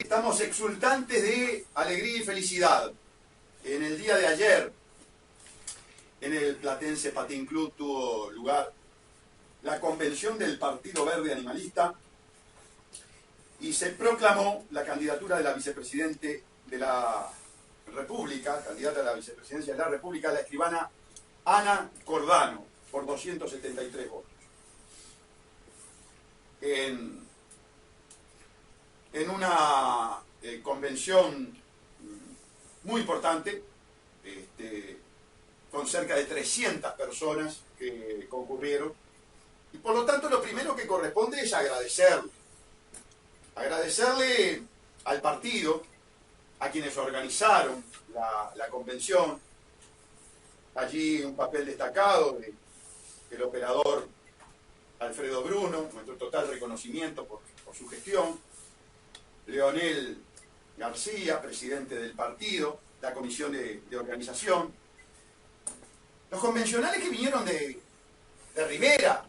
Estamos exultantes de alegría y felicidad. En el día de ayer, en el Platense Patín Club tuvo lugar la convención del Partido Verde Animalista y se proclamó la candidatura de la vicepresidente de la República, candidata a la vicepresidencia de la República, la escribana Ana Cordano, por 273 votos. En una convención muy importante, con cerca de 300 personas que concurrieron, y por lo tanto lo primero que corresponde es agradecerle al partido, a quienes organizaron la convención. Allí un papel destacado del operador Alfredo Bruno, nuestro total reconocimiento por su gestión. Leonel García, presidente del partido, la comisión de organización. Los convencionales que vinieron de Rivera,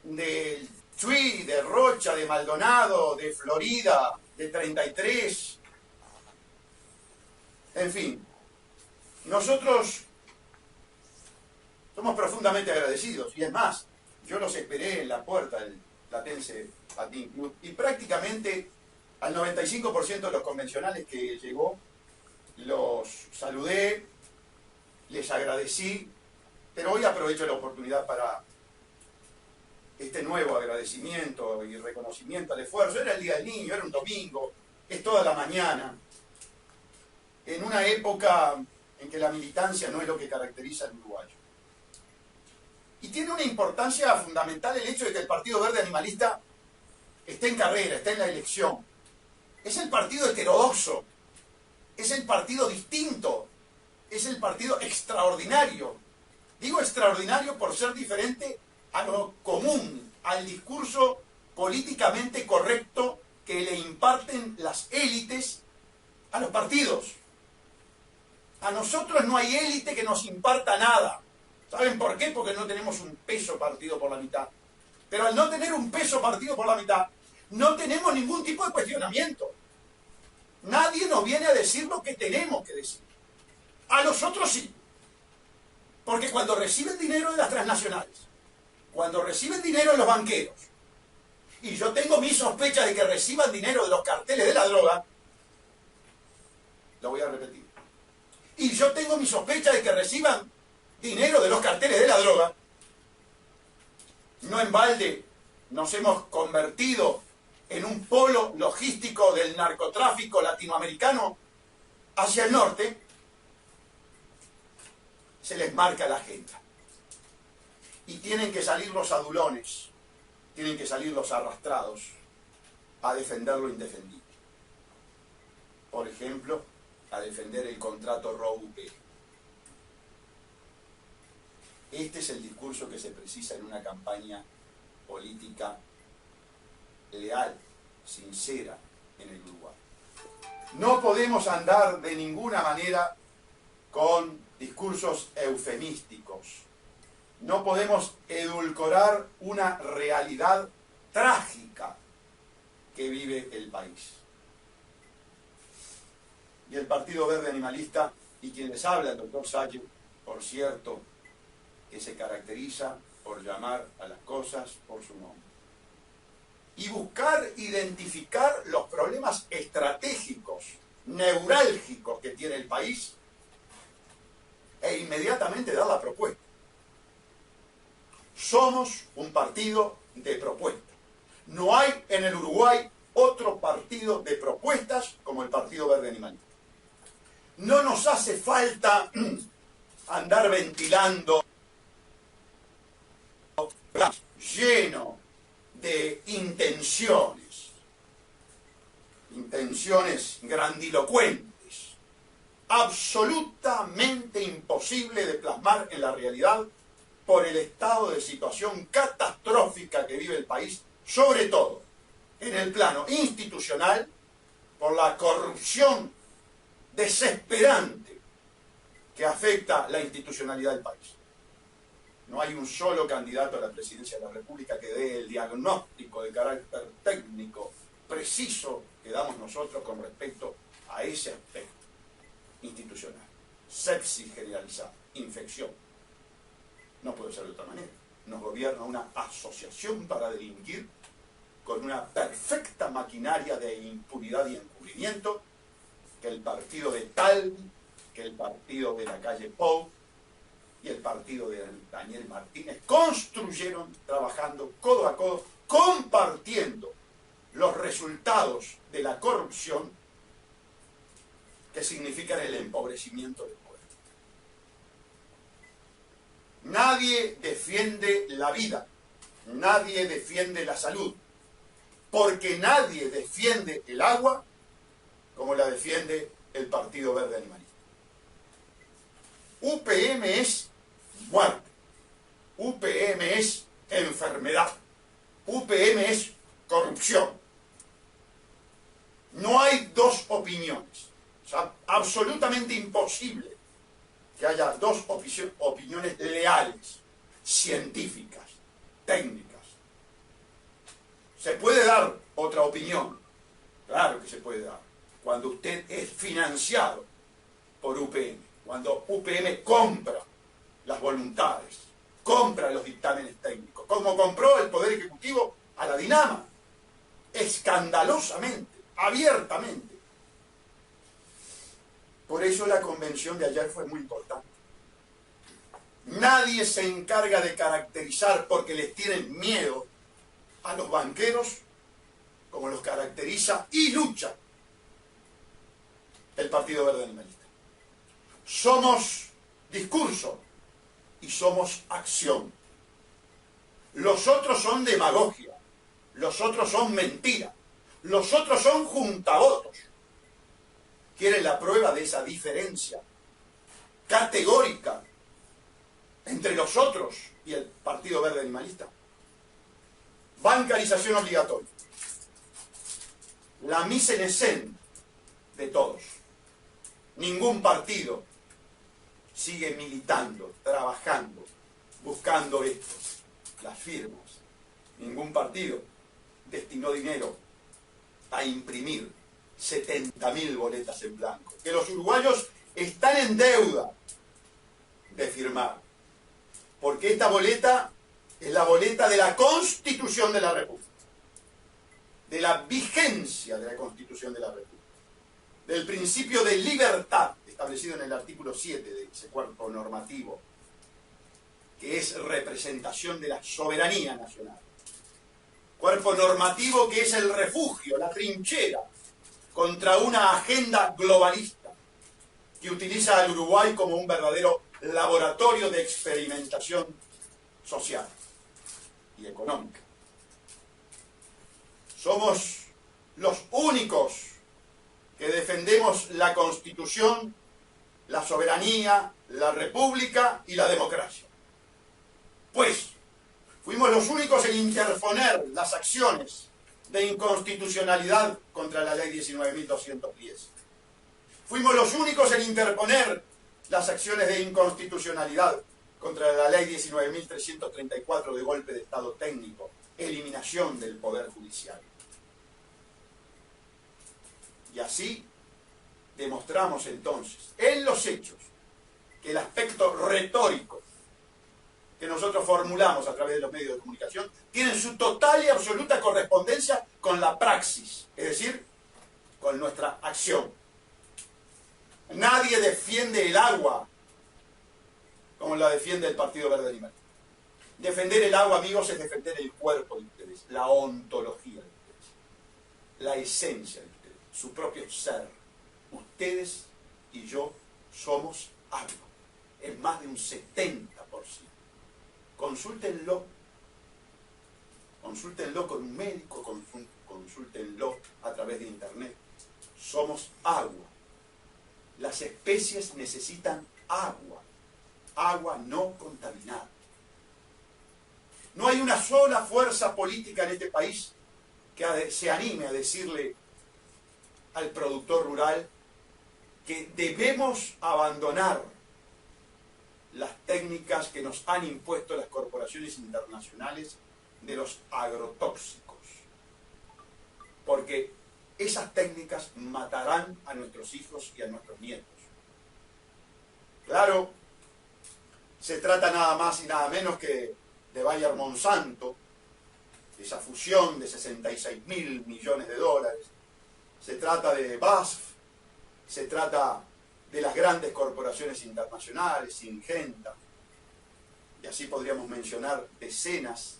del Chuy, de Rocha, de Maldonado, de Florida, de 33. En fin, nosotros somos profundamente agradecidos, y es más, yo los esperé en la puerta del Platense Patín Club y prácticamente al 95% de los convencionales que llegó los saludé, les agradecí, pero hoy aprovecho la oportunidad para este nuevo agradecimiento y reconocimiento al esfuerzo. Era el Día del Niño, era un domingo, es toda la mañana, en una época en que la militancia no es lo que caracteriza al uruguayo. Y tiene una importancia fundamental el hecho de que el Partido Verde Animalista esté en carrera, esté en la elección. Es el partido heterodoxo, es el partido distinto, es el partido extraordinario. Digo extraordinario por ser diferente a lo común, al discurso políticamente correcto que le imparten las élites a los partidos. A nosotros no hay élite que nos imparta nada. ¿Saben por qué? Porque no tenemos un peso partido por la mitad. Pero al no tener un peso partido por la mitad, no tenemos ningún tipo de cuestionamiento. Nadie nos viene a decir lo que tenemos que decir. A nosotros sí. Porque cuando reciben dinero de las transnacionales, cuando reciben dinero de los banqueros, y yo tengo mi sospecha de que reciban dinero de los carteles de la droga, lo voy a repetir, y yo tengo mi sospecha de que reciban dinero de los carteles de la droga, no en balde nos hemos convertido en un polo logístico del narcotráfico latinoamericano hacia el norte. Se les marca la agenda. Y tienen que salir los adulones, tienen que salir los arrastrados a defender lo indefendible. Por ejemplo, a defender el contrato Roe-UP. Este es el discurso que se precisa en una campaña política leal, sincera en el Uruguay. No podemos andar de ninguna manera con discursos eufemísticos. No podemos edulcorar una realidad trágica que vive el país. Y el Partido Verde Animalista, y quien les habla, el doctor Salle, por cierto, que se caracteriza por llamar a las cosas por su nombre. Y buscar identificar los problemas estratégicos, neurálgicos que tiene el país, e inmediatamente dar la propuesta. Somos un partido de propuestas. No hay en el Uruguay otro partido de propuestas como el Partido Verde Animalista. No nos hace falta andar ventilando lleno de intenciones grandilocuentes, absolutamente imposible de plasmar en la realidad por el estado de situación catastrófica que vive el país, sobre todo en el plano institucional, por la corrupción desesperante que afecta la institucionalidad del país. No hay un solo candidato a la presidencia de la República que dé el diagnóstico de carácter técnico, preciso, que damos nosotros con respecto a ese aspecto institucional. Sepsis generalizada, infección. No puede ser de otra manera. Nos gobierna una asociación para delinquir con una perfecta maquinaria de impunidad y encubrimiento que el partido de Tal, que el partido de la calle Pou y el partido de Daniel Martínez construyeron trabajando codo a codo, compartiendo los resultados de la corrupción que significan el empobrecimiento del pueblo. Nadie defiende la vida, nadie defiende la salud, porque nadie defiende el agua como la defiende el Partido Verde Animalista. UPM es muerte, UPM es enfermedad, UPM es corrupción. No hay dos opiniones. O sea, absolutamente imposible que haya dos opiniones leales, científicas, técnicas. ¿Se puede dar otra opinión? Claro que se puede dar. Cuando usted es financiado por UPM, cuando UPM compra las voluntades, compra los dictámenes técnicos, como compró el Poder Ejecutivo a la Dinama, escandalosamente, abiertamente. Por eso la convención de ayer fue muy importante. Nadie se encarga de caracterizar porque les tienen miedo a los banqueros como los caracteriza y lucha el Partido Verde Animalista. Somos discurso y somos acción. Los otros son demagogia, los otros son mentira, los otros son juntavotos. ¿Quieren la prueba de esa diferencia categórica entre los otros y el Partido Verde Animalista? Bancarización obligatoria. La mise en scène de todos. Ningún partido sigue militando, trabajando, buscando esto, las firmas. Ningún partido destinó dinero a imprimir 70.000 boletas en blanco, que los uruguayos están en deuda de firmar, porque esta boleta es la boleta de la Constitución de la República, de la vigencia de la Constitución de la República, del principio de libertad establecido en el artículo 7 de ese cuerpo normativo, que es representación de la soberanía nacional. Cuerpo normativo que es el refugio, la trinchera, contra una agenda globalista que utiliza al Uruguay como un verdadero laboratorio de experimentación social y económica. Somos los únicos que defendemos la Constitución, la soberanía, la república y la democracia. Pues, fuimos los únicos en interponer las acciones de inconstitucionalidad contra la ley 19.210. Fuimos los únicos en interponer las acciones de inconstitucionalidad contra la ley 19.334 de golpe de Estado técnico, eliminación del Poder Judicial. Y así demostramos entonces, en los hechos, que el aspecto retórico que nosotros formulamos a través de los medios de comunicación tienen su total y absoluta correspondencia con la praxis, es decir, con nuestra acción. Nadie defiende el agua como la defiende el Partido Verde Animalista. Defender el agua, amigos, es defender el cuerpo de ustedes, la ontología de ustedes, la esencia de ustedes, su propio ser. Ustedes y yo somos agua, en más de un 70%. Consúltenlo con un médico, consúltenlo a través de internet. Somos agua. Las especies necesitan agua, agua no contaminada. No hay una sola fuerza política en este país que se anime a decirle al productor rural que debemos abandonar las técnicas que nos han impuesto las corporaciones internacionales de los agrotóxicos. Porque esas técnicas matarán a nuestros hijos y a nuestros nietos. Claro, se trata nada más y nada menos que de Bayer Monsanto, esa fusión de 66.000 millones de dólares. Se trata de BASF, se trata de las grandes corporaciones internacionales, Syngenta, y así podríamos mencionar decenas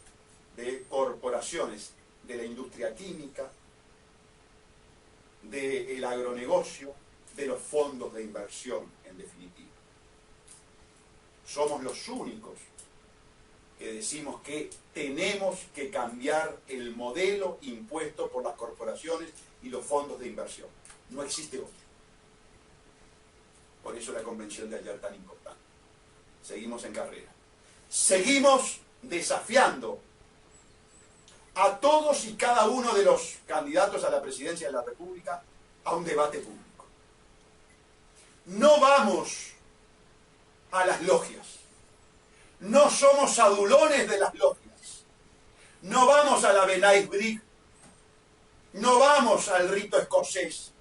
de corporaciones de la industria química, del agronegocio, de los fondos de inversión, en definitiva. Somos los únicos que decimos que tenemos que cambiar el modelo impuesto por las corporaciones y los fondos de inversión. No existe otro. Por eso la convención de ayer tan importante. Seguimos en carrera. Seguimos desafiando a todos y cada uno de los candidatos a la presidencia de la República a un debate público. No vamos a las logias. No somos adulones de las logias. No vamos a la Benais Brig. No vamos al rito escocés.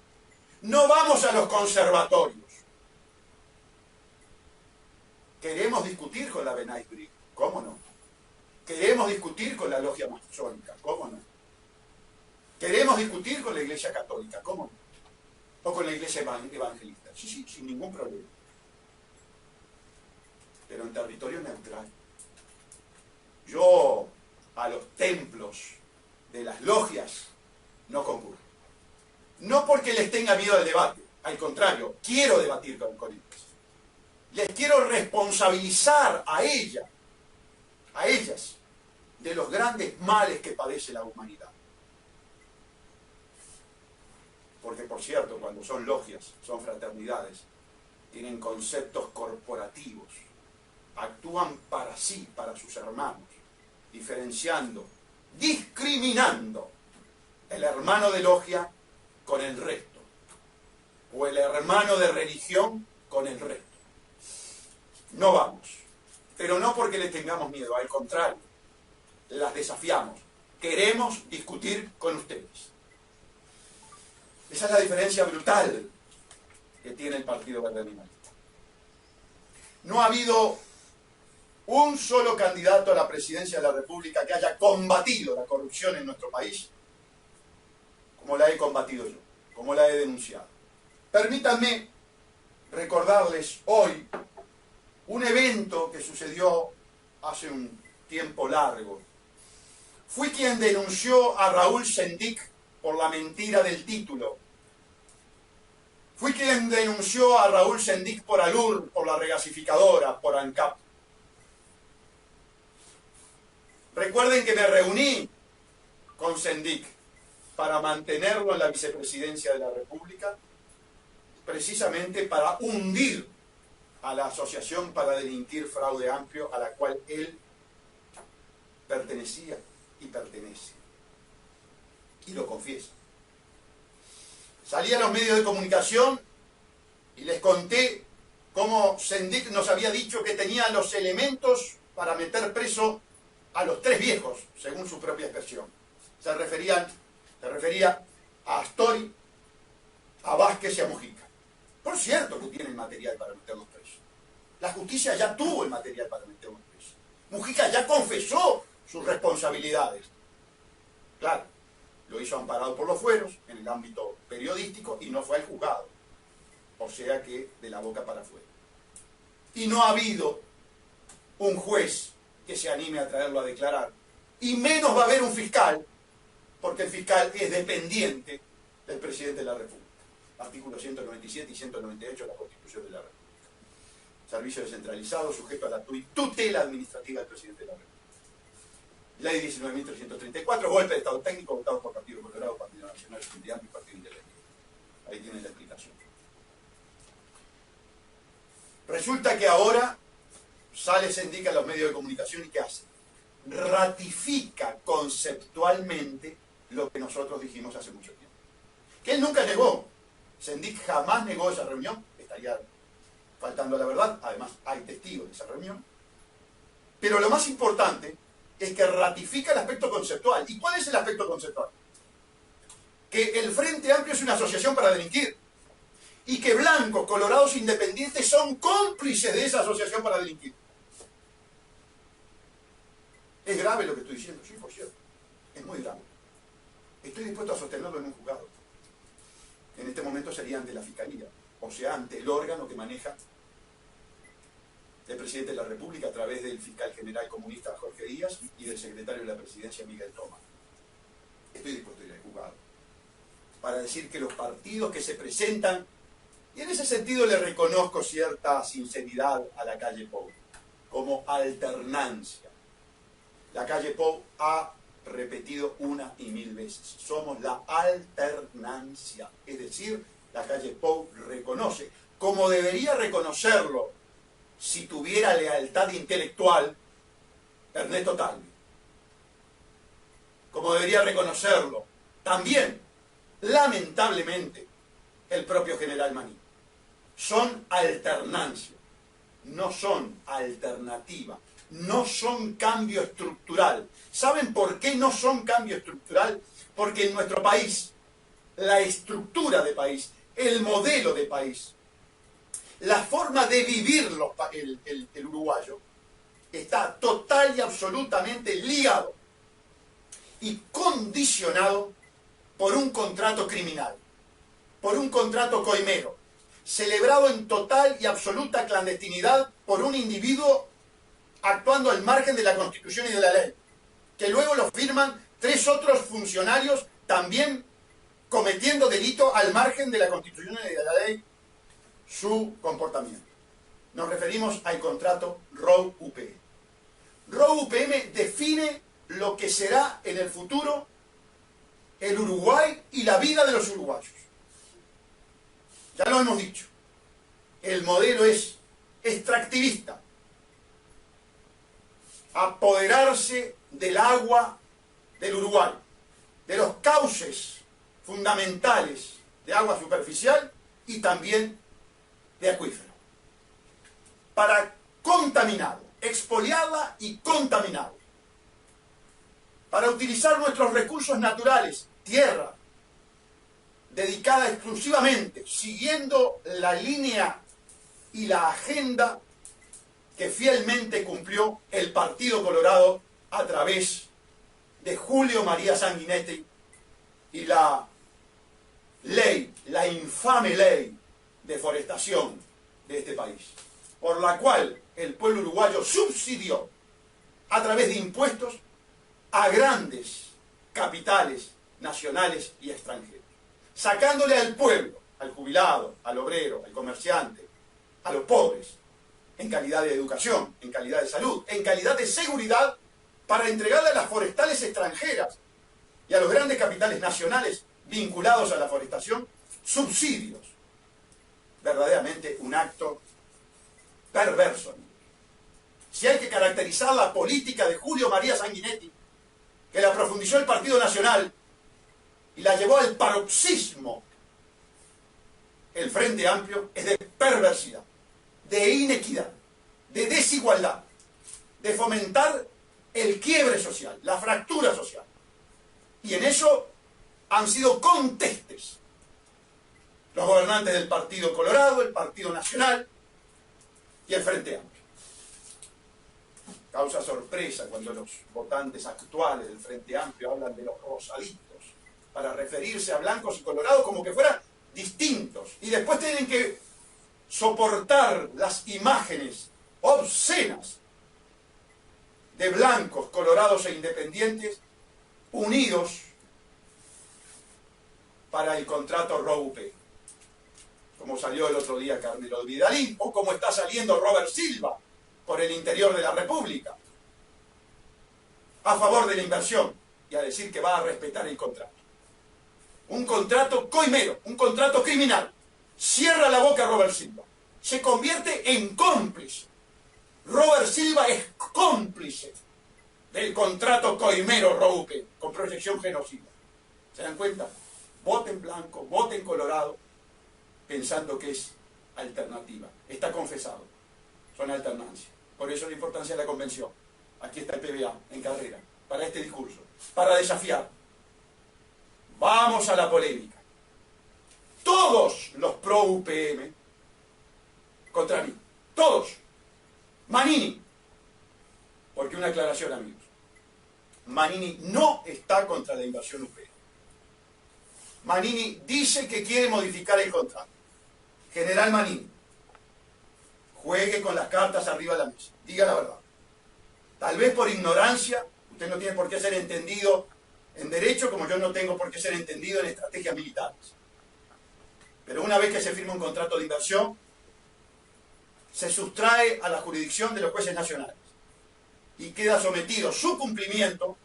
No vamos a los conservatorios. Queremos discutir con la Benais Brig. ¿Cómo no? Queremos discutir con la logia masónica. ¿Cómo no? Queremos discutir con la Iglesia Católica. ¿Cómo no? O con la Iglesia Evangelista. Sí, sí, sin ningún problema. Pero en territorio neutral. Yo a los templos de las logias no concurro. No porque les tenga miedo al debate, al contrario, quiero debatir con ellos. Les quiero responsabilizar a ellas, de los grandes males que padece la humanidad. Porque, por cierto, cuando son logias, son fraternidades, tienen conceptos corporativos. Actúan para sí, para sus hermanos, diferenciando, discriminando el hermano de logia con el resto, o el hermano de religión con el resto. No vamos, pero no porque le tengamos miedo, al contrario, las desafiamos. Queremos discutir con ustedes. Esa es la diferencia brutal que tiene el Partido Verde Animalista. No ha habido un solo candidato a la presidencia de la República que haya combatido la corrupción en nuestro país como la he combatido yo, como la he denunciado. Permítanme recordarles hoy un evento que sucedió hace un tiempo largo. Fui quien denunció a Raúl Sendic por la mentira del título. Fui quien denunció a Raúl Sendic por ALUR, por la regasificadora, por ANCAP. Recuerden que me reuní con Sendic para mantenerlo en la vicepresidencia de la República, precisamente para hundir a la Asociación para Delinquir Fraude Amplio, a la cual él pertenecía y pertenece. Y lo confiesa. Salí a los medios de comunicación y les conté cómo Sendic nos había dicho que tenía los elementos para meter preso a los tres viejos, según su propia expresión. Se refería a Astori, a Vázquez y a Mujica. Por cierto que tienen material para meterlos presos. La justicia ya tuvo el material para meterlos presos. Mujica ya confesó sus responsabilidades. Claro, lo hizo amparado por los fueros, en el ámbito periodístico, y no fue al juzgado. O sea que de la boca para afuera. Y no ha habido un juez que se anime a traerlo a declarar. Y menos va a haber un fiscal, porque el fiscal es dependiente del presidente de la República. Artículos 197 y 198 de la Constitución de la República. Servicio descentralizado, sujeto a la tutela administrativa del presidente de la República. Ley 19.334, golpe de Estado técnico, votado por Partido Colorado, Partido Nacional, Frente Amplio y Partido Independiente. Ahí tienen la explicación. Resulta que ahora sale Sendic a los medios de comunicación y ¿qué hace? Ratifica conceptualmente lo que nosotros dijimos hace mucho tiempo. Que él nunca negó. Sendic jamás negó esa reunión. Estaría faltando a la verdad. Además, hay testigos de esa reunión. Pero lo más importante es que ratifica el aspecto conceptual. ¿Y cuál es el aspecto conceptual? que el Frente Amplio es una asociación para delinquir y que blancos, colorados, independientes son cómplices de esa asociación para delinquir. Es grave lo que estoy diciendo, sí, por cierto. Es muy grave. Estoy dispuesto a sostenerlo en un juzgado. En este momento sería ante la Fiscalía, o sea, ante el órgano que maneja el presidente de la República a través del fiscal general comunista Jorge Díaz y del secretario de la Presidencia Miguel Toma. Estoy dispuesto a ir al juzgado para decir que los partidos que se presentan, y en ese sentido le reconozco cierta sinceridad a la calle Pou, como alternancia. La calle Pou ha repetido una y mil veces: somos la alternancia. Es decir, la calle Pou reconoce, como debería reconocerlo si tuviera lealtad intelectual, Ernesto Talvi. Como debería reconocerlo también, lamentablemente, el propio general Maní. Son alternancia, no son alternativa, no son cambio estructural. ¿Saben por qué no son cambio estructural? Porque en nuestro país, la estructura de país, el modelo de país, la forma de vivir el uruguayo, está total y absolutamente ligado y condicionado por un contrato criminal, por un contrato coimero, celebrado en total y absoluta clandestinidad por un individuo actuando al margen de la Constitución y de la ley, que luego lo firman 3 otros funcionarios también cometiendo delito al margen de la Constitución y de la ley, su comportamiento. Nos referimos al contrato ROU-UPM. ROU-UPM define lo que será en el futuro el Uruguay y la vida de los uruguayos. Ya lo hemos dicho. El modelo es extractivista. Apoderarse del agua del Uruguay, de los cauces fundamentales de agua superficial y también de acuífero, para contaminarlo, expoliarla y contaminarla, para utilizar nuestros recursos naturales, tierra, dedicada exclusivamente, siguiendo la línea y la agenda que fielmente cumplió el Partido Colorado a través de Julio María Sanguinetti y la ley, la infame ley de forestación de este país, por la cual el pueblo uruguayo subsidió a través de impuestos a grandes capitales nacionales y extranjeros, sacándole al pueblo, al jubilado, al obrero, al comerciante, a los pobres, en calidad de educación, en calidad de salud, en calidad de seguridad, para entregarle a las forestales extranjeras y a los grandes capitales nacionales vinculados a la forestación subsidios. Verdaderamente un acto perverso. Si hay que caracterizar la política de Julio María Sanguinetti, que la profundizó el Partido Nacional y la llevó al paroxismo el Frente Amplio, es de perversidad, de inequidad, de desigualdad, de fomentar el quiebre social, la fractura social. Y en eso han sido contestes los gobernantes del Partido Colorado, el Partido Nacional y el Frente Amplio. Causa sorpresa cuando los votantes actuales del Frente Amplio hablan de los rosaditos para referirse a blancos y colorados como que fueran distintos, y después tienen que soportar las imágenes obscenas de blancos, colorados e independientes unidos para el contrato ROU-UPM, como salió el otro día Carmelo Vidalín, o como está saliendo Robert Silva por el interior de la República, a favor de la inversión y a decir que va a respetar el contrato. Un contrato coimero, un contrato criminal. Cierra la boca Robert Silva. Se convierte en cómplice. Robert Silva es cómplice del contrato coimero ROU-UPM, con proyección genocida. ¿Se dan cuenta? Voten blanco, voten colorado, pensando que es alternativa. Está confesado. Son alternancias. Por eso la importancia de la convención. Aquí está el PBA, en carrera, para este discurso, para desafiar. Vamos a la polémica. Todos los pro UPM contra mí. Todos. Manini. Porque una aclaración, amigos. Manini no está contra la invasión UPM. Manini dice que quiere modificar el contrato. General Manini, juegue con las cartas arriba de la mesa. Diga la verdad. Tal vez por ignorancia, usted no tiene por qué ser entendido en derecho, como yo no tengo por qué ser entendido en estrategias militares. Pero una vez que se firma un contrato de inversión, se sustrae a la jurisdicción de los jueces nacionales y queda sometido su cumplimiento,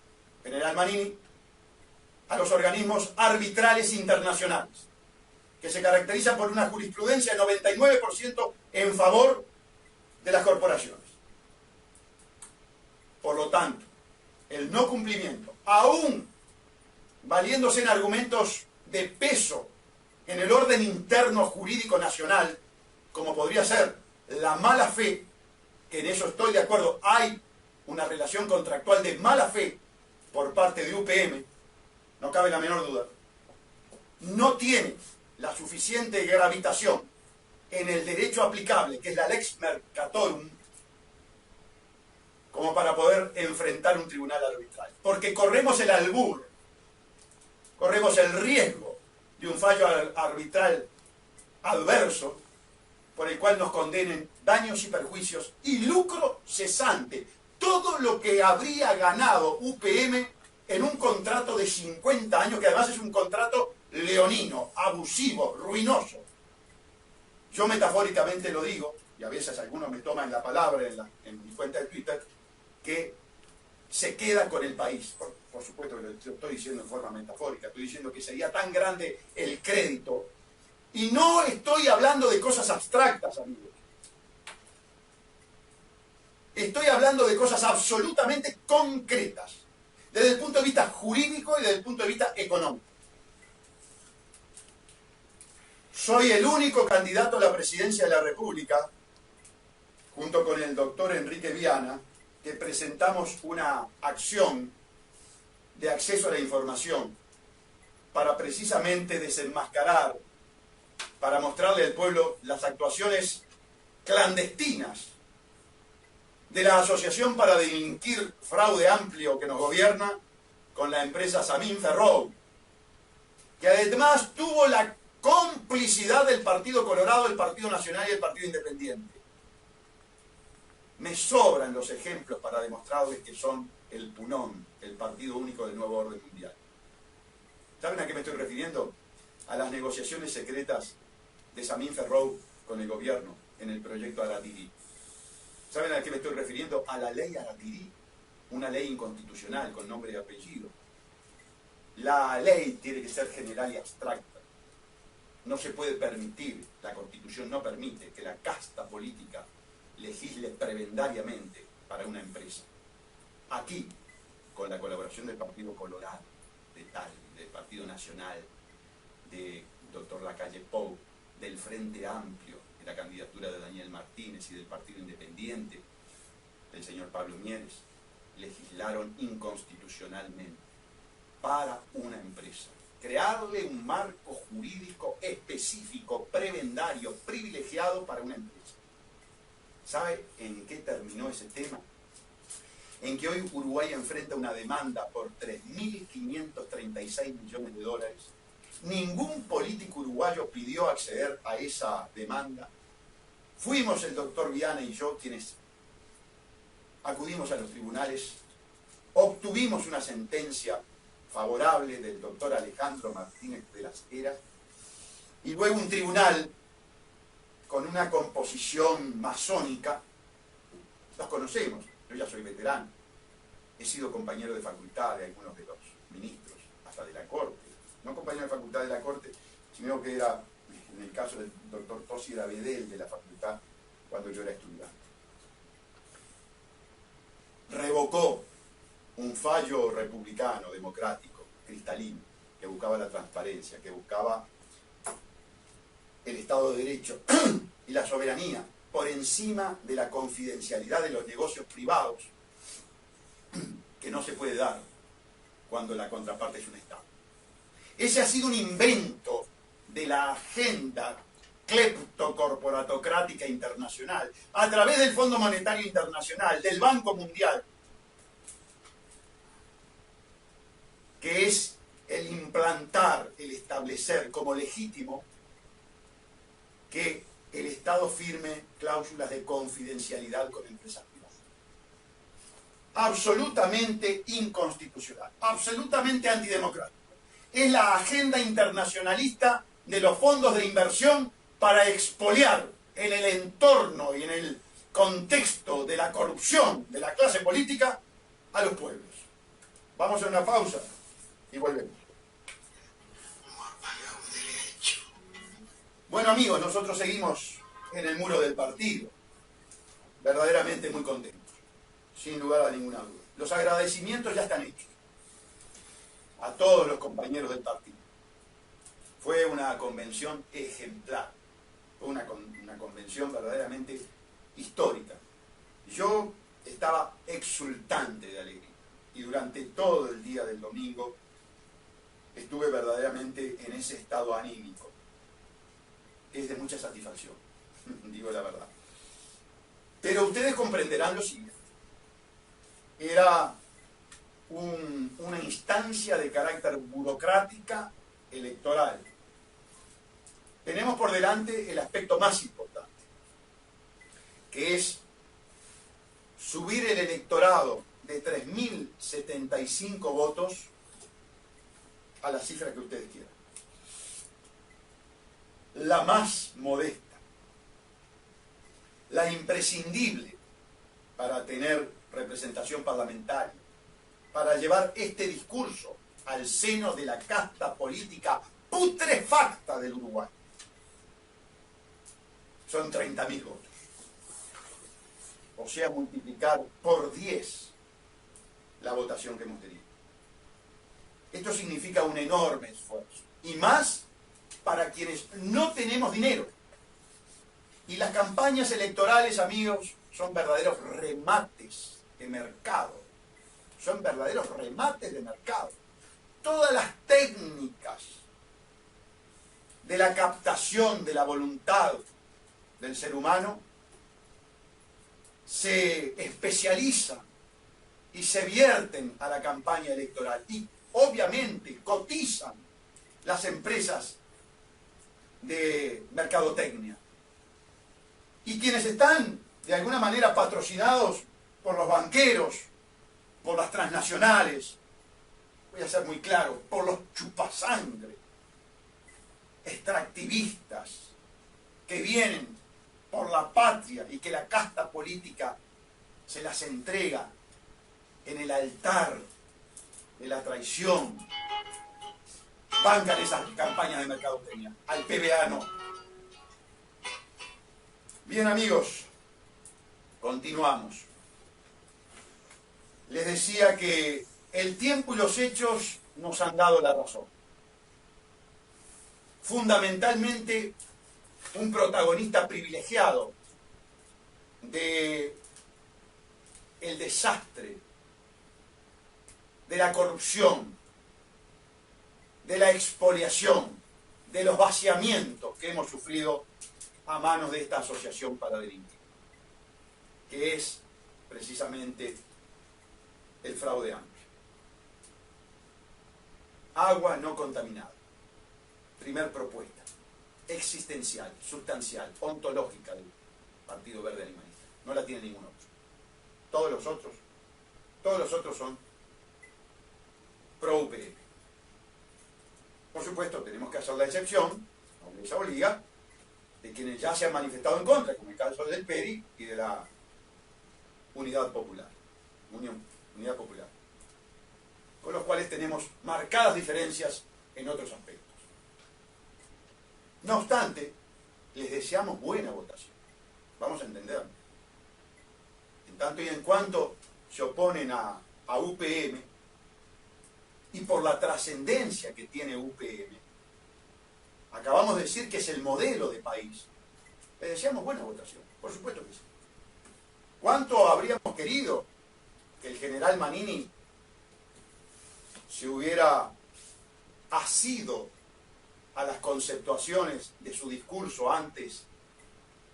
General Manini, a los organismos arbitrales internacionales, que se caracterizan por una jurisprudencia de 99% en favor de las corporaciones. Por lo tanto, el no cumplimiento, aún valiéndose en argumentos de peso en el orden interno jurídico nacional, como podría ser la mala fe, que en eso estoy de acuerdo, hay una relación contractual de mala fe por parte de UPM, no cabe la menor duda, no tiene la suficiente gravitación en el derecho aplicable, que es la lex mercatorum, como para poder enfrentar un tribunal arbitral. Porque corremos el albur, corremos el riesgo de un fallo arbitral adverso, por el cual nos condenen daños y perjuicios y lucro cesante. Todo lo que habría ganado UPM en un contrato de 50 años, que además es un contrato leonino, abusivo, ruinoso. Yo metafóricamente lo digo, y a veces algunos me toman la palabra en mi cuenta de Twitter, que se queda con el país. Por supuesto que lo estoy diciendo en forma metafórica, estoy diciendo que sería tan grande el crédito. Y no estoy hablando de cosas abstractas, amigos. Estoy hablando de cosas absolutamente concretas, desde el punto de vista jurídico y desde el punto de vista económico. Soy el único candidato a la presidencia de la República, junto con el doctor Enrique Viana, que presentamos una acción de acceso a la información para precisamente desenmascarar, para mostrarle al pueblo las actuaciones clandestinas de la Asociación para Delinquir Fraude Amplio que nos gobierna con la empresa Samín Ferrou, que además tuvo la complicidad del Partido Colorado, el Partido Nacional y el Partido Independiente. Me sobran los ejemplos para demostrarles que son el PUNOM, el Partido Único del Nuevo Orden Mundial. ¿Saben a qué me estoy refiriendo? A las negociaciones secretas de Samín Ferrou con el gobierno en el proyecto Aratiri. ¿Saben a qué me estoy refiriendo? A la ley Aratiri, una ley inconstitucional con nombre y apellido. La ley tiene que ser general y abstracta. No se puede permitir, la Constitución no permite que la casta política legisle prebendariamente para una empresa. Aquí, con la colaboración del Partido Colorado, del Partido Nacional, de Dr. Lacalle Pou, del Frente Amplio, de la candidatura de Daniel Martínez y del Partido Independiente, del señor Pablo Mieres, legislaron inconstitucionalmente para una empresa. Crearle un marco jurídico específico, prebendario, privilegiado para una empresa. ¿Sabe en qué terminó ese tema? En que hoy Uruguay enfrenta una demanda por 3.536 millones de dólares. Ningún político uruguayo pidió acceder a esa demanda. Fuimos el doctor Viana y yo quienes acudimos a los tribunales, obtuvimos una sentencia favorable del doctor Alejandro Martínez de las Heras, y luego un tribunal con una composición masónica. Los conocemos, yo ya soy veterano, he sido compañero de facultad de algunos de los ministros, hasta de la Corte, no compañero de facultad de la Corte, sino que era, en el caso del doctor Tosi, era vedel de la facultad cuando yo era estudiante. Revocó un fallo republicano, democrático, cristalino, que buscaba la transparencia, que buscaba el Estado de Derecho y la soberanía por encima de la confidencialidad de los negocios privados, que no se puede dar cuando la contraparte es un Estado. Ese ha sido un invento de la agenda cleptocorporatocrática internacional, a través del Fondo Monetario Internacional, del Banco Mundial, que es el implantar, el establecer como legítimo que el Estado firme cláusulas de confidencialidad con empresas privadas. Absolutamente inconstitucional, absolutamente antidemocrático. Es la agenda internacionalista de los fondos de inversión para expoliar en el entorno y en el contexto de la corrupción de la clase política a los pueblos. Vamos a una pausa y volvemos. Bueno, amigos, nosotros seguimos en el muro del partido, verdaderamente muy contentos, sin lugar a ninguna duda. Los agradecimientos ya están hechos a todos los compañeros del partido. Fue una convención ejemplar, fue una convención verdaderamente histórica. Yo estaba exultante de alegría y durante todo el día del domingo estuve verdaderamente en ese estado anímico. Es de mucha satisfacción, digo la verdad. Pero ustedes comprenderán lo siguiente. Era una instancia de carácter burocrática electoral. Tenemos por delante el aspecto más importante, que es subir el electorado de 3.075 votos a la cifra que ustedes quieran. La más modesta, la imprescindible para tener representación parlamentaria, para llevar este discurso al seno de la casta política putrefacta del Uruguay. Son 30.000 votos. O sea, multiplicar por 10 la votación que hemos tenido. Esto significa un enorme esfuerzo. Y más para quienes no tenemos dinero. Y las campañas electorales, amigos, son verdaderos remates de mercado. Son verdaderos remates de mercado. Todas las técnicas de la captación de la voluntad del ser humano se especializan y se vierten a la campaña electoral. Y obviamente cotizan las empresas de mercadotecnia. Y quienes están de alguna manera patrocinados por los banqueros, por las transnacionales, voy a ser muy claro, por los chupasangre, extractivistas, que vienen por la patria y que la casta política se las entrega en el altar de la traición. Bancan esas campañas de mercadotecnia. Al PBA no. Bien, amigos, continuamos. Les decía que el tiempo y los hechos nos han dado la razón. Fundamentalmente, un protagonista privilegiado de el desastre, de la corrupción, de la expoliación, de los vaciamientos que hemos sufrido a manos de esta asociación para delinquir, que es precisamente el fraude amplio. Agua no contaminada. Primer propuesta. Existencial, sustancial, ontológica del Partido Verde Animalista. No la tiene ningún otro. Todos los otros son pro UPM. Por supuesto, tenemos que hacer la excepción, aunque esa obliga, de quienes ya se han manifestado en contra, como el caso del PERI y de la Unidad Popular, Unidad Popular, con los cuales tenemos marcadas diferencias en otros aspectos. No obstante, les deseamos buena votación. Vamos a entenderlo. En tanto y en cuanto se oponen a UPM, y por la trascendencia que tiene UPM, acabamos de decir que es el modelo de país, le deseamos buena votación, por supuesto que sí. ¿Cuánto habríamos querido que el general Manini se hubiera asido a las conceptuaciones de su discurso antes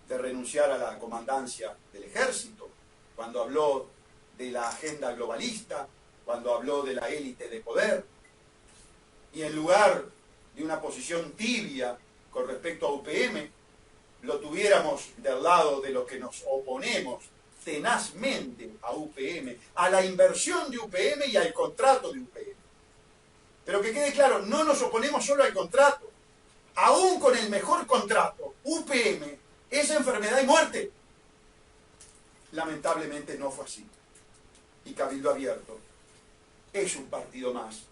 de renunciar a la comandancia del ejército, cuando habló de la agenda globalista, cuando habló de la élite de poder, y en lugar de una posición tibia con respecto a UPM, lo tuviéramos del lado de los que nos oponemos tenazmente a UPM, a la inversión de UPM y al contrato de UPM. Pero que quede claro, no nos oponemos solo al contrato. Aún con el mejor contrato, UPM es enfermedad y muerte. Lamentablemente no fue así. Y Cabildo Abierto es un partido más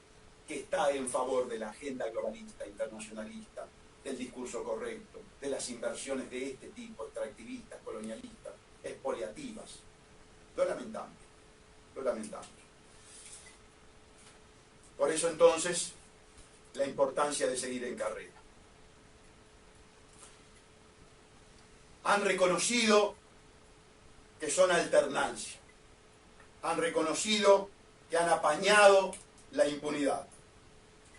que está en favor de la agenda globalista, internacionalista, del discurso correcto, de las inversiones de este tipo, extractivistas, colonialistas, expoliativas. Lo lamentamos, lo lamentamos. Por eso entonces, la importancia de seguir en carrera. Han reconocido que son alternancia. Han reconocido que han apañado la impunidad.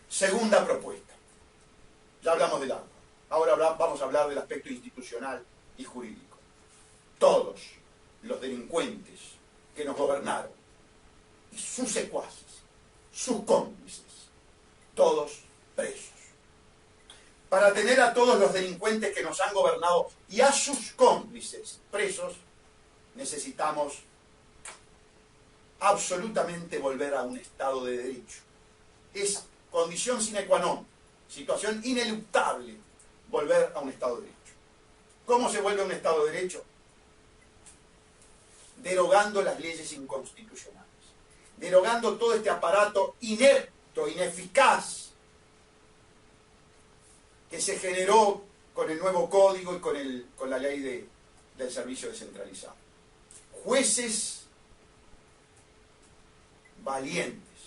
Segunda propuesta. Ya hablamos del agua. Ahora vamos a hablar del aspecto institucional y jurídico. Todos los delincuentes que nos gobernaron, y sus secuaces, sus cómplices, todos presos. Para tener a todos los delincuentes que nos han gobernado y a sus cómplices presos, necesitamos absolutamente volver a un Estado de Derecho. Es condición sine qua non, situación ineluctable, volver a un Estado de Derecho. ¿Cómo se vuelve a un Estado de Derecho? Derogando las leyes inconstitucionales, derogando todo este aparato inepto, ineficaz, que se generó con el nuevo código y con la ley del servicio descentralizado. Jueces valientes,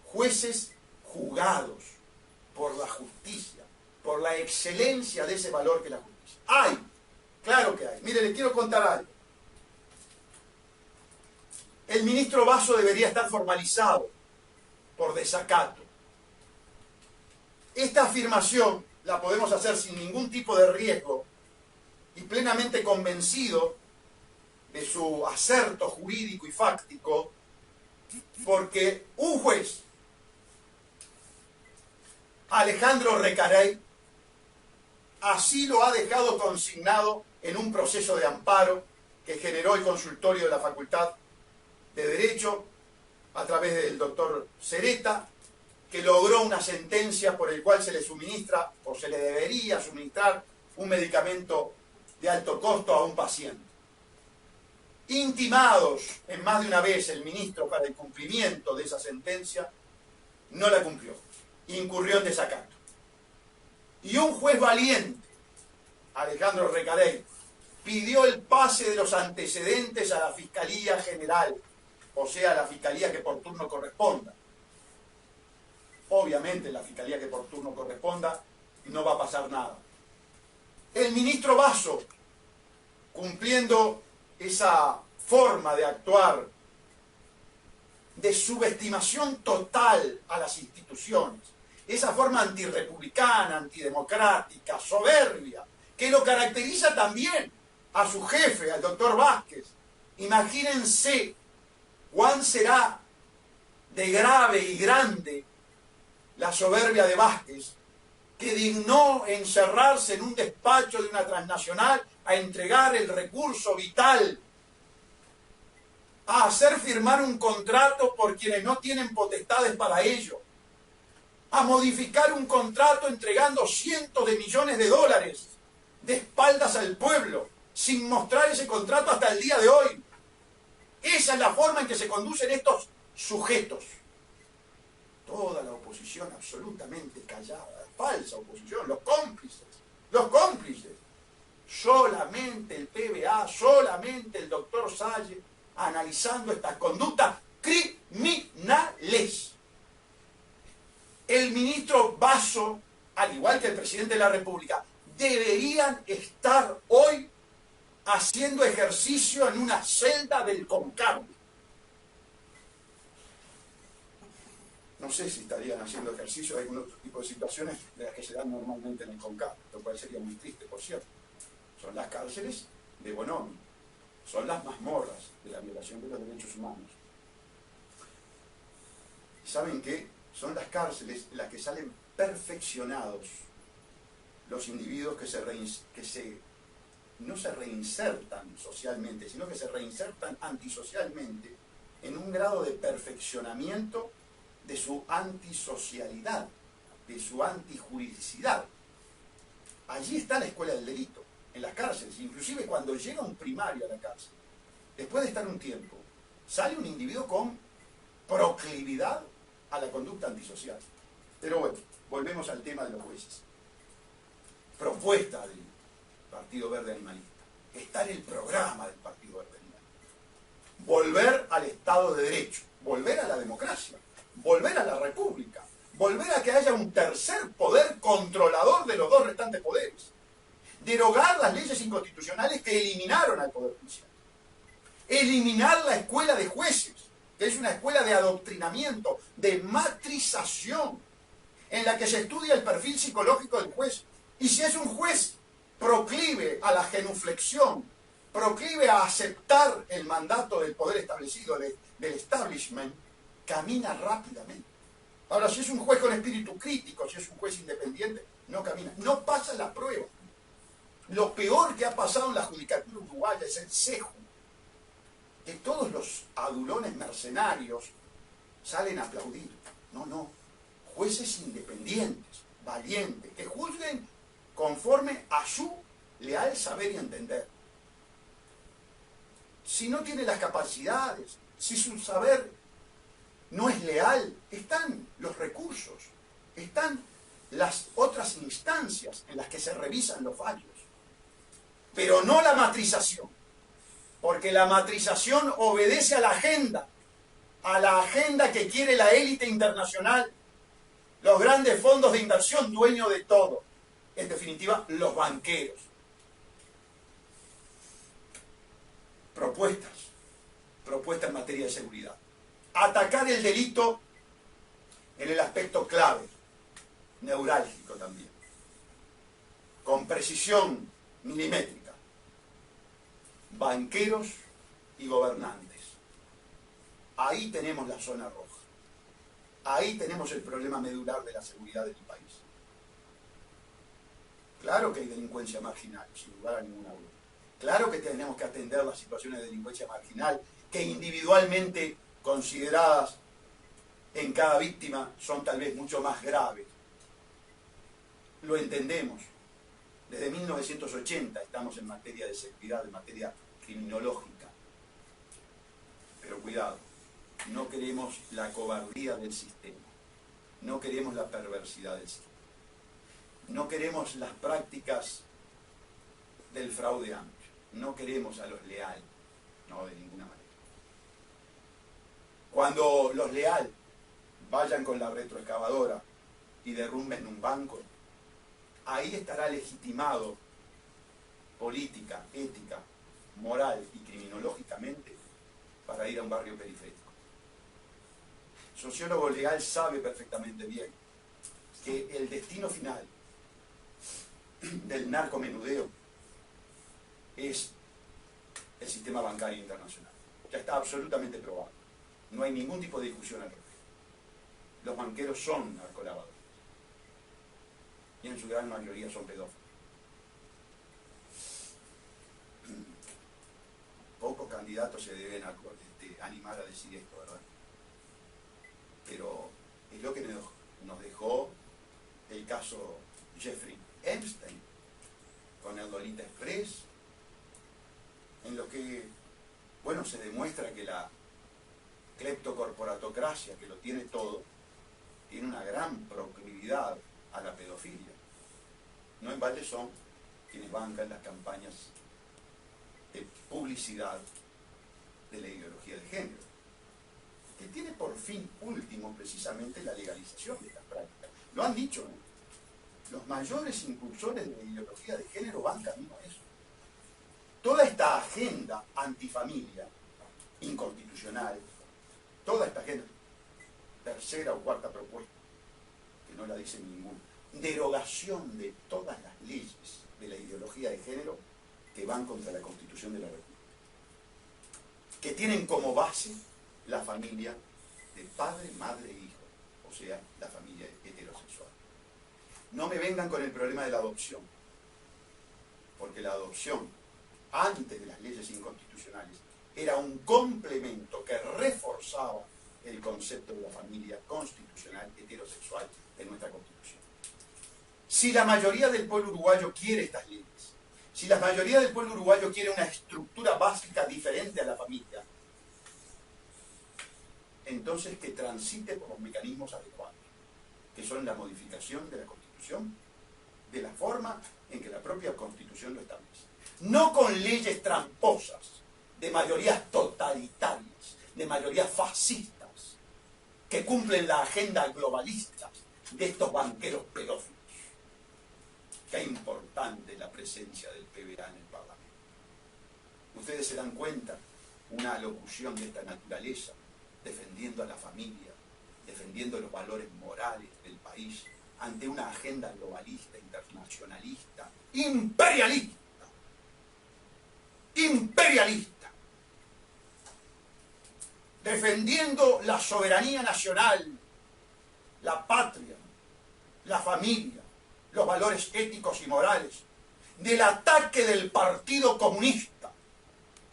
jueces juzgados por la justicia, por la excelencia de ese valor que es la justicia. Hay, claro que hay. Mire, les quiero contar algo. El ministro Basso debería estar formalizado por desacato. Esta afirmación la podemos hacer sin ningún tipo de riesgo y plenamente convencido de su acerto jurídico y fáctico, porque un juez, Alejandro Recarey, así lo ha dejado consignado en un proceso de amparo que generó el consultorio de la Facultad de Derecho a través del doctor Cereta, que logró una sentencia por el cual se le suministra o se le debería suministrar un medicamento de alto costo a un paciente. Intimados en más de una vez el ministro para el cumplimiento de esa sentencia, no la cumplió, incurrió en desacato. Y un juez valiente, Alejandro Recarey, pidió el pase de los antecedentes a la Fiscalía General, o sea, a la Fiscalía que por turno corresponda. Obviamente, en la Fiscalía que por turno corresponda no va a pasar nada. El ministro Basso, cumpliendo esa forma de actuar de subestimación total a las instituciones, esa forma antirrepublicana, antidemocrática, soberbia, que lo caracteriza también a su jefe, al doctor Vázquez. Imagínense cuán será de grave y grande la soberbia de Vázquez, que dignó encerrarse en un despacho de una transnacional a entregar el recurso vital, a hacer firmar un contrato por quienes no tienen potestades para ello, a modificar un contrato entregando cientos de millones de dólares de espaldas al pueblo, sin mostrar ese contrato hasta el día de hoy. Esa es la forma en que se conducen estos sujetos. Toda la oposición absolutamente callada, falsa oposición, los cómplices. Solamente el PBA, solamente el doctor Salle, analizando estas conductas criminales. El ministro Basso, al igual que el presidente de la República, deberían estar hoy haciendo ejercicio en una celda del Concambio. no sé si estarían haciendo ejercicio de algún otro tipo de situaciones de las que se dan normalmente en el CONCAR, lo cual sería muy triste, por cierto. Son las cárceles de Bonomi, son las mazmorras de la violación de los derechos humanos. ¿Saben qué? Son las cárceles en las que salen perfeccionados los individuos que no se reinsertan socialmente, sino que se reinsertan antisocialmente en un grado de perfeccionamiento de su antisocialidad, de su antijuridicidad. Allí está la escuela del delito, en las cárceles. Inclusive cuando llega un primario a la cárcel, después de estar un tiempo, sale un individuo con proclividad a la conducta antisocial. Pero bueno, volvemos al tema de los jueces. Propuesta del Partido Verde Animalista. Está en el programa del Partido Verde Animalista. Volver al Estado de Derecho, volver a la democracia, volver a la República, volver a que haya un tercer poder controlador de los dos restantes poderes, derogar las leyes inconstitucionales que eliminaron al Poder Judicial, eliminar la escuela de jueces, que es una escuela de adoctrinamiento, de matrización, en la que se estudia el perfil psicológico del juez, y si es un juez proclive a la genuflexión, proclive a aceptar el mandato del poder establecido, del establishment, camina rápidamente. Ahora, si es un juez con espíritu crítico, si es un juez independiente, no camina, no pasa la prueba. Lo peor que ha pasado en la judicatura uruguaya es el cejo, que todos los adulones mercenarios salen a aplaudir. No, jueces independientes, valientes, que juzguen conforme a su leal saber y entender. Si no tiene las capacidades, si su saber no es leal, están los recursos, están las otras instancias en las que se revisan los fallos. Pero no la matrización, porque la matrización obedece a la agenda que quiere la élite internacional, los grandes fondos de inversión dueños de todo, en definitiva, los banqueros. Propuestas en materia de seguridad. Atacar el delito en el aspecto clave, neurálgico también, con precisión milimétrica. Banqueros y gobernantes. Ahí tenemos la zona roja. Ahí tenemos el problema medular de la seguridad del país. Claro que hay delincuencia marginal, sin lugar a ninguna duda. Claro que tenemos que atender las situaciones de delincuencia marginal, que individualmente consideradas en cada víctima son tal vez mucho más graves. Lo entendemos. Desde 1980 estamos en materia de seguridad, en materia criminológica. Pero cuidado, no queremos la cobardía del sistema, no queremos la perversidad del sistema, no queremos las prácticas del fraude amplio, no queremos a los leales, no, de ninguna manera. Cuando los leales vayan con la retroexcavadora y derrumben un banco, ahí estará legitimado política, ética, moral y criminológicamente para ir a un barrio periférico. El sociólogo legal sabe perfectamente bien que el destino final del narcomenudeo es el sistema bancario internacional. Ya está absolutamente probado. No hay ningún tipo de discusión al respecto. Los banqueros son narcolavadores. Y en su gran mayoría son pedófilos. Pocos candidatos se deben animar a decir esto, ¿verdad? Pero es lo que nos dejó el caso Jeffrey Epstein con el Lolita Express, en lo que, bueno, se demuestra que la cleptocorporatocracia, que lo tiene todo, tiene una gran proclividad a la pedofilia. No en balde son quienes bancan las campañas de publicidad de la ideología de género, que tiene por fin último precisamente la legalización de estas prácticas. Lo han dicho, ¿no? Los mayores impulsores de la ideología de género van camino a eso. Toda esta agenda antifamilia, inconstitucional, toda esta agenda, tercera o cuarta propuesta, que no la dice ninguna. Derogación de todas las leyes de la ideología de género que van contra la Constitución de la República, que tienen como base la familia de padre, madre e hijo, o sea, la familia heterosexual. No me vengan con el problema de la adopción, porque la adopción, antes de las leyes inconstitucionales, era un complemento que reforzaba el concepto de la familia constitucional heterosexual de nuestra Constitución. Si la mayoría del pueblo uruguayo quiere estas leyes, si la mayoría del pueblo uruguayo quiere una estructura básica diferente a la familia, entonces que transite por los mecanismos adecuados, que son la modificación de la Constitución, de la forma en que la propia Constitución lo establece. No con leyes tramposas, de mayorías totalitarias, de mayorías fascistas, que cumplen la agenda globalista de estos banqueros pedófilos. Qué importante la presencia del PBA en el Parlamento. Ustedes se dan cuenta, una alocución de esta naturaleza, defendiendo a la familia, defendiendo los valores morales del país, ante una agenda globalista, internacionalista, imperialista, defendiendo la soberanía nacional, la patria, la familia, los valores éticos y morales, del ataque del Partido Comunista,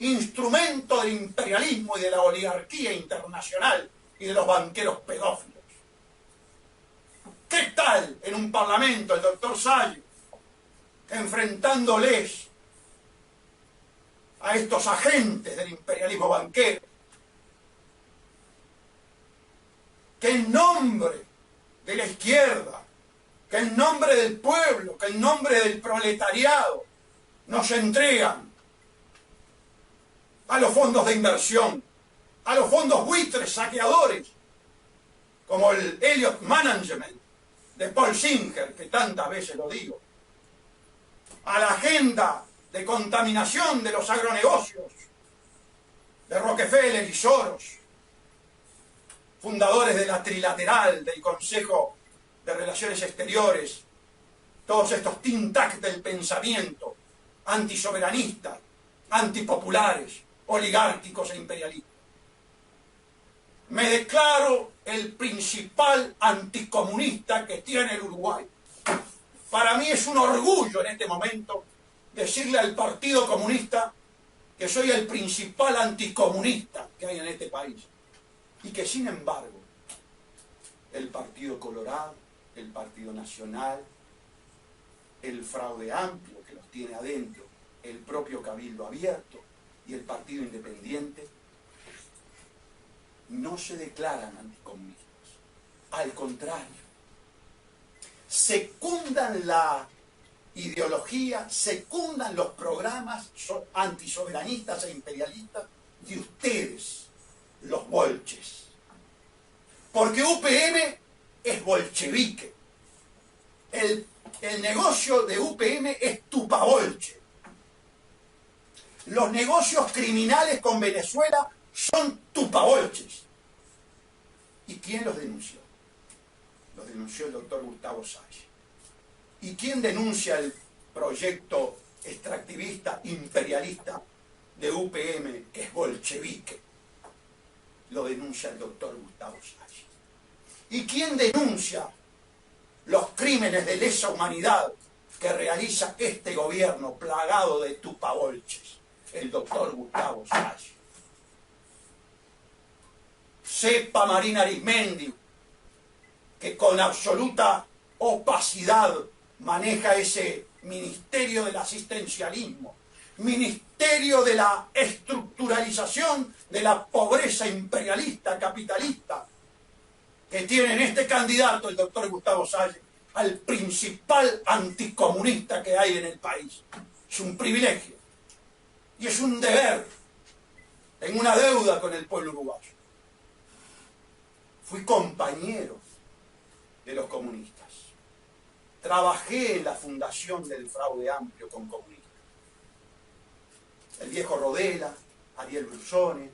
instrumento del imperialismo y de la oligarquía internacional y de los banqueros pedófilos. ¿Qué tal en un parlamento el doctor Salles enfrentándoles a estos agentes del imperialismo banquero, que en nombre de la izquierda, que en nombre del pueblo, que en nombre del proletariado, nos entregan a los fondos de inversión, a los fondos buitres saqueadores, como el Elliott Management de Paul Singer, que tantas veces lo digo, a la agenda de contaminación de los agronegocios, de Rockefeller y Soros, fundadores de la Trilateral, del Consejo de Relaciones Exteriores, todos estos think tanks del pensamiento, antisoberanistas, antipopulares, oligárquicos e imperialistas. Me declaro el principal anticomunista que tiene el Uruguay. Para mí es un orgullo en este momento decirle al Partido Comunista que soy el principal anticomunista que hay en este país. Y que sin embargo, el Partido Colorado, el Partido Nacional, el Fraude Amplio que los tiene adentro, el propio Cabildo Abierto y el Partido Independiente, no se declaran anticomunistas. Al contrario, secundan la ideología, secundan los programas antisoberanistas e imperialistas de ustedes, los bolches. Porque UPM es bolchevique. El negocio de UPM es tupabolche. Los negocios criminales con Venezuela son tupabolches. ¿Y quién los denunció? Los denunció el doctor Gustavo Salles. ¿Y quién denuncia el proyecto extractivista, imperialista de UPM, que es bolchevique? Lo denuncia el doctor Gustavo Salles. ¿Y quién denuncia los crímenes de lesa humanidad que realiza este gobierno plagado de tupabolches? El doctor Gustavo Salles. Sepa Marina Arismendi, que con absoluta opacidad maneja ese ministerio del asistencialismo, ministerio de la estructuralización de la pobreza imperialista, capitalista, que tiene en este candidato, el doctor Gustavo Salles, al principal anticomunista que hay en el país. Es un privilegio y es un deber, tengo una deuda con el pueblo uruguayo. Fui compañero de los comunistas. Trabajé en la fundación del Fraude Amplio con comunistas. El viejo Rodela, Ariel Brusone.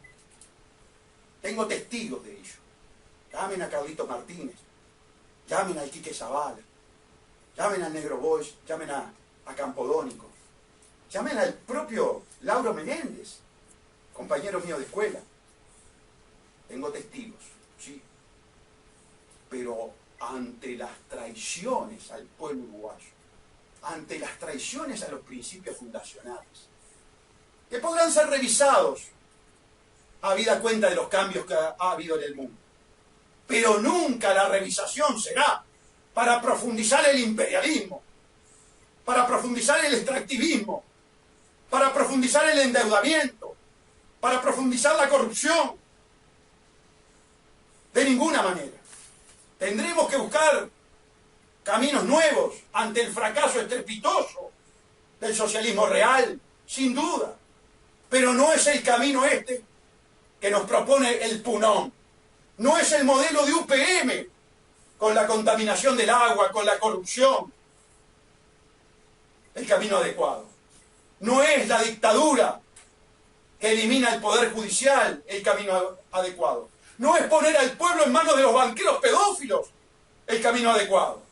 Tengo testigos de ello. Llamen a Carlitos Martínez, llamen al Quique Zavala, llamen al Negro Boys, llamen a Campodónico, llamen al propio Lauro Menéndez, compañero mío de escuela. Tengo testigos, sí, pero ante las traiciones al pueblo uruguayo, ante las traiciones a los principios fundacionales, que podrán ser revisados habida cuenta de los cambios que ha habido en el mundo, pero nunca la revisación será para profundizar el imperialismo, para profundizar el extractivismo, para profundizar el endeudamiento, para profundizar la corrupción. De ninguna manera. Tendremos que buscar caminos nuevos ante el fracaso estrepitoso del socialismo real, sin duda. Pero no es el camino este que nos propone el Punón. No es el modelo de UPM, con la contaminación del agua, con la corrupción, el camino adecuado. No es la dictadura que elimina el poder judicial el camino adecuado. No es poner al pueblo en manos de los banqueros pedófilos el camino adecuado.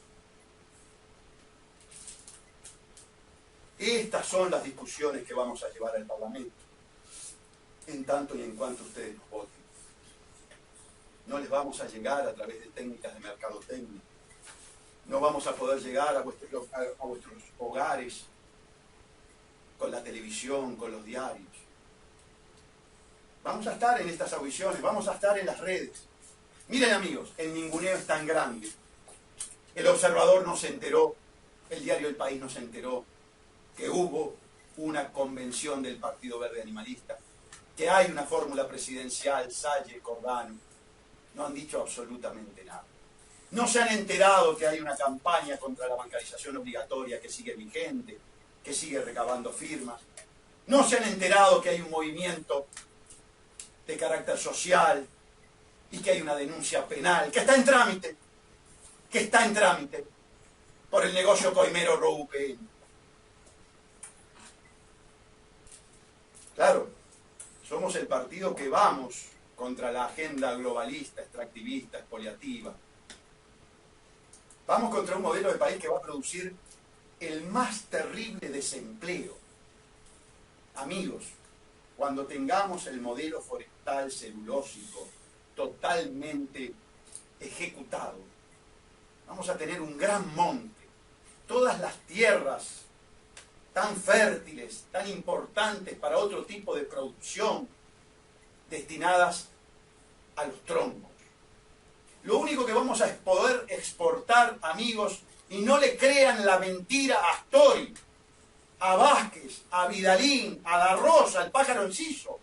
Estas son las discusiones que vamos a llevar al Parlamento, en tanto y en cuanto ustedes nos voten. No les vamos a llegar a través de técnicas de mercadotecnia. No vamos a poder llegar a vuestros hogares con la televisión, con los diarios. Vamos a estar en estas audiciones, vamos a estar en las redes. Miren amigos, el ninguneo es tan grande. El Observador no se enteró, el diario El País no se enteró que hubo una convención del Partido Verde Animalista, que hay una fórmula presidencial, Salle, Cordano. No han dicho absolutamente nada. No se han enterado que hay una campaña contra la bancarización obligatoria que sigue vigente, que sigue recabando firmas. No se han enterado que hay un movimiento de carácter social y que hay una denuncia penal que está en trámite por el negocio coimero ROUPN. Claro, somos el partido que vamos contra la agenda globalista, extractivista, expoliativa. Vamos contra un modelo de país que va a producir el más terrible desempleo. Amigos, cuando tengamos el modelo forestal celulósico totalmente ejecutado, vamos a tener un gran monte. Todas las tierras tan fértiles, tan importantes para otro tipo de producción, destinadas a los troncos. Lo único que vamos a poder exportar, amigos, y no le crean la mentira a Astori, a Vázquez, a Vidalín, a Da Rosa, al Pájaro Enciso,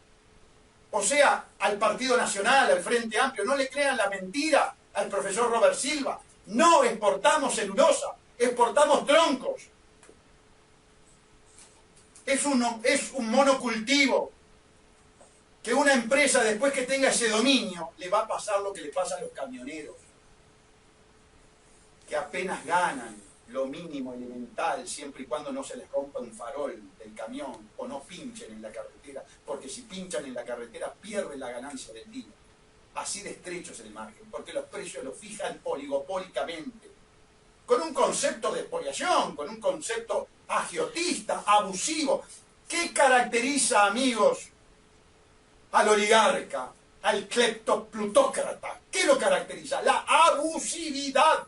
o sea, al Partido Nacional, al Frente Amplio, no le crean la mentira al profesor Robert Silva. No exportamos celulosa, exportamos troncos. Es un monocultivo que una empresa, después que tenga ese dominio, le va a pasar lo que le pasa a los camioneros, que apenas ganan lo mínimo elemental, siempre y cuando no se les rompa un farol del camión o no pinchen en la carretera, porque si pinchan en la carretera pierden la ganancia del día. Así de estrecho es el margen, porque los precios los fijan oligopólicamente, con un concepto de expoliación, con un concepto agiotista, abusivo. ¿Qué caracteriza, amigos, al oligarca, al cleptoplutócrata? ¿Qué lo caracteriza? La abusividad.